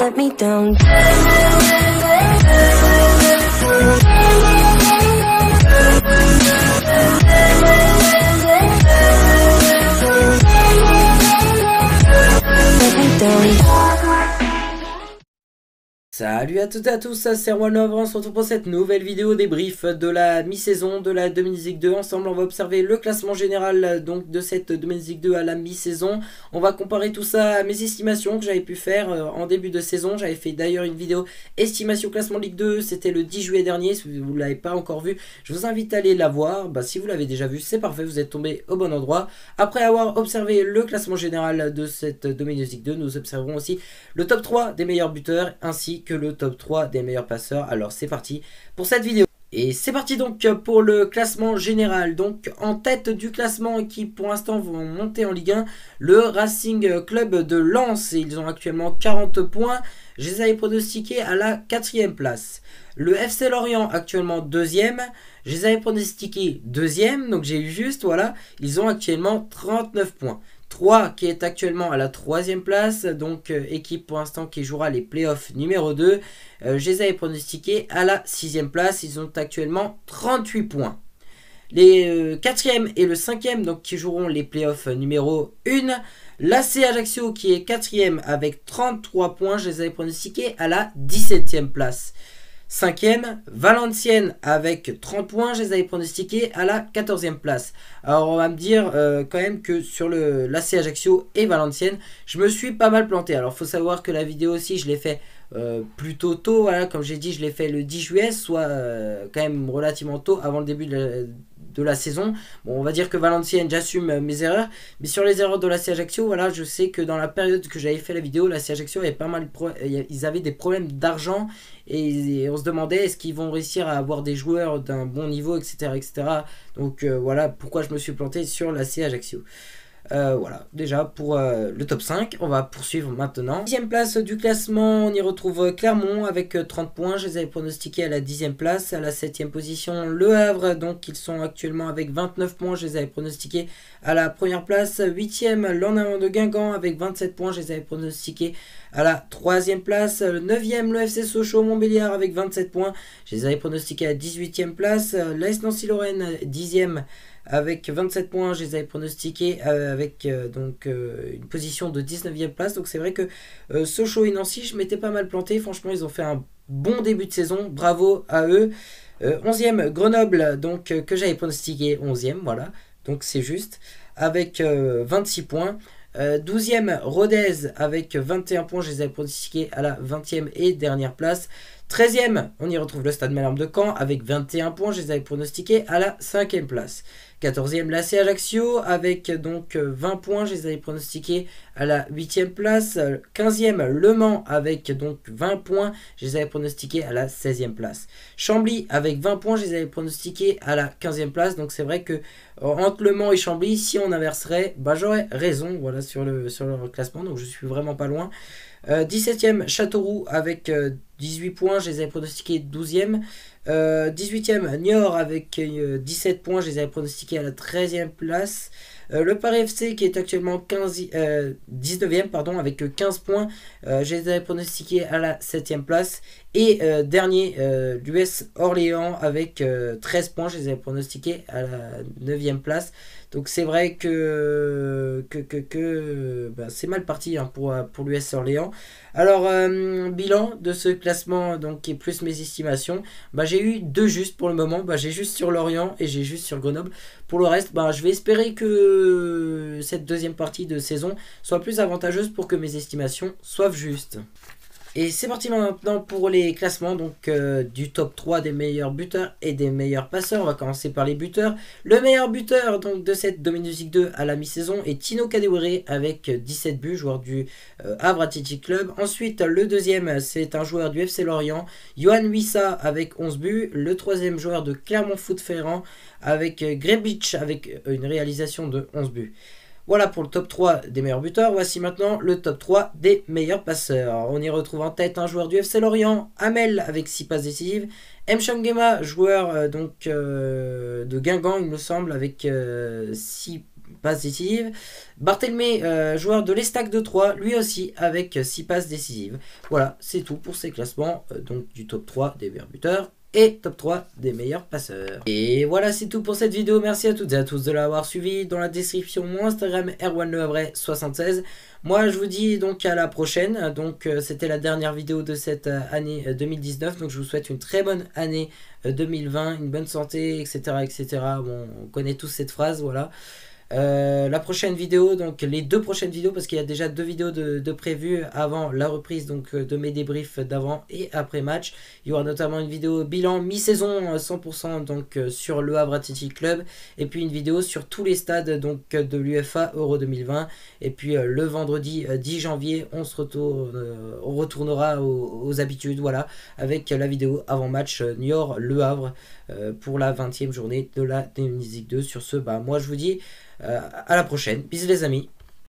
let me down. Let me down. Salut à toutes et à tous, c'est Roilov, on se retrouve pour cette nouvelle vidéo débrief de la mi-saison de la Dominique League 2. Ensemble, on va observer le classement général donc de cette Dominique League 2 à la mi-saison. On va comparer tout ça à mes estimations que j'avais pu faire en début de saison. J'avais fait d'ailleurs une vidéo estimation classement Ligue 2, c'était le 10 juillet dernier. Si vous ne l'avez pas encore vu, je vous invite à aller la voir. Si vous l'avez déjà vu, c'est parfait, vous êtes tombé au bon endroit. Après avoir observé le classement général de cette Dominique League 2, nous observerons aussi le top 3 des meilleurs buteurs ainsi que le top 3 des meilleurs passeurs. Alors c'est parti pour cette vidéo. Et c'est parti donc pour le classement général. Donc en tête du classement qui pour l'instant vont monter en Ligue 1, le Racing Club de Lens. Ils ont actuellement 40 points. Je les avais pronostiqués à la 4e place. Le FC Lorient actuellement 2e. Je les avais pronostiqués 2e. Donc j'ai eu juste, voilà. Ils ont actuellement 39 points. 3 qui est actuellement à la 3e place, donc équipe pour l'instant qui jouera les playoffs numéro 2. Je les avais pronostiqués à la 6e place, ils ont actuellement 38 points. Les 4e et le 5e donc qui joueront les playoffs numéro 1. L'AC Ajaccio qui est 4e avec 33 points, je les avais pronostiqués à la 17e place. 5e, Valenciennes avec 30 points, je les avais pronostiqués à la 14e place. Alors on va me dire quand même que sur l'AC Ajaccio et Valenciennes, je me suis pas mal planté. Alors il faut savoir que la vidéo aussi je l'ai fait plutôt tôt, voilà, comme j'ai dit je l'ai fait le 10 juillet, soit quand même relativement tôt avant le début de la saison. Bon, on va dire que Valenciennes, j'assume mes erreurs, mais sur les erreurs de l'AC Ajaccio, voilà, je sais que dans la période que j'avais fait la vidéo, l'AC Ajaccio avait pas mal ils avaient des problèmes d'argent et on se demandait est-ce qu'ils vont réussir à avoir des joueurs d'un bon niveau, etc. etc. Donc voilà pourquoi je me suis planté sur l'AC Ajaccio. Voilà, déjà pour le top 5, on va poursuivre maintenant. 10e place du classement, on y retrouve Clermont avec 30 points, je les avais pronostiqués à la 10e place. À la 7e position, Le Havre, donc ils sont actuellement avec 29 points, je les avais pronostiqués à la première place. 8e, l'Ornament de Guingamp avec 27 points, je les avais pronostiqués à la 3e place. 9e, le FC Sochaux-Montbéliard avec 27 points, je les avais pronostiqués à la 18e place. L'AS Nancy-Lorraine, 10e. Avec 27 points, je les avais pronostiqués avec donc une position de 19e place. Donc c'est vrai que Sochaux et Nancy, je m'étais pas mal planté. Franchement, ils ont fait un bon début de saison. Bravo à eux. 11e, Grenoble, donc que j'avais pronostiqué 11e. Voilà, donc c'est juste. Avec 26 points. 12e, Rodez avec 21 points. Je les avais pronostiqués à la 20e et dernière place. 13e, on y retrouve le Stade Malherbe de Caen avec 21 points. Je les avais pronostiqués à la 5e place. 14e, l'AC Ajaccio avec donc 20 points, je les avais pronostiqués à la 8e place. 15e, Le Mans avec donc 20 points, je les avais pronostiqués à la 16e place. Chambly avec 20 points, je les avais pronostiqués à la 15e place. Donc c'est vrai que entre Le Mans et Chambly, si on inverserait, j'aurais raison, voilà, sur le classement. Donc je suis vraiment pas loin. 17e, Châteauroux avec 18 points, je les avais pronostiqués 12e. 18e, Niort avec 17 points, je les avais pronostiqués à la 13e place. Le Paris FC qui est actuellement 19e pardon, avec 15 points, je les avais pronostiqués à la 7e place. Et dernier, l'US Orléans avec 13 points, je les avais pronostiqués à la 9e place. Donc c'est vrai que c'est mal parti hein, pour l'US Orléans. Alors bilan de ce classement donc qui est plus mes estimations, j'ai eu 2 justes pour le moment. J'ai juste sur Lorient et j'ai juste sur Grenoble. Pour le reste, je vais espérer que cette deuxième partie de saison soit plus avantageuse pour que mes estimations soient justes. Et c'est parti maintenant pour les classements donc du top 3 des meilleurs buteurs et des meilleurs passeurs. On va commencer par les buteurs. Le meilleur buteur donc de cette Dominique League 2 à la mi-saison est Tino Kadewere avec 17 buts, joueur du Havre Athletic Club. Ensuite, le deuxième, c'est un joueur du FC Lorient, Yohan Wissa avec 11 buts. Le troisième joueur de Clermont Foot Ferrand avec Grebic avec une réalisation de 11 buts. Voilà pour le top 3 des meilleurs buteurs. Voici maintenant le top 3 des meilleurs passeurs. On y retrouve en tête un joueur du FC Lorient, Hamel avec 6 passes décisives. Mchangema, joueur de Guingamp il me semble, avec 6 passes décisives. Barthélémy, joueur de l'Estac de 3, lui aussi avec 6 passes décisives. Voilà, c'est tout pour ces classements donc du top 3 des meilleurs buteurs et top 3 des meilleurs passeurs. Et voilà, c'est tout pour cette vidéo. Merci à toutes et à tous de l'avoir suivi. Dans la description, mon Instagram erwanlehavre76. Moi, je vous dis donc à la prochaine. Donc, c'était la dernière vidéo de cette année 2019. Donc, je vous souhaite une très bonne année 2020, une bonne santé, etc., etc. Bon, on connaît tous cette phrase, voilà. La prochaine vidéo, donc les 2 prochaines vidéos, parce qu'il y a déjà 2 vidéos de prévues avant la reprise donc de mes débriefs d'avant et après match. Il y aura notamment une vidéo bilan mi-saison 100% donc sur le Havre Athletic Club, et puis une vidéo sur tous les stades donc de l'UEFA Euro 2020. Et puis le vendredi 10 janvier, on retournera aux habitudes, voilà, avec la vidéo avant match Niort-Le Havre pour la 20e journée de la Dynamic 2. Sur ce, bah moi je vous dis à la prochaine. Bisous les amis.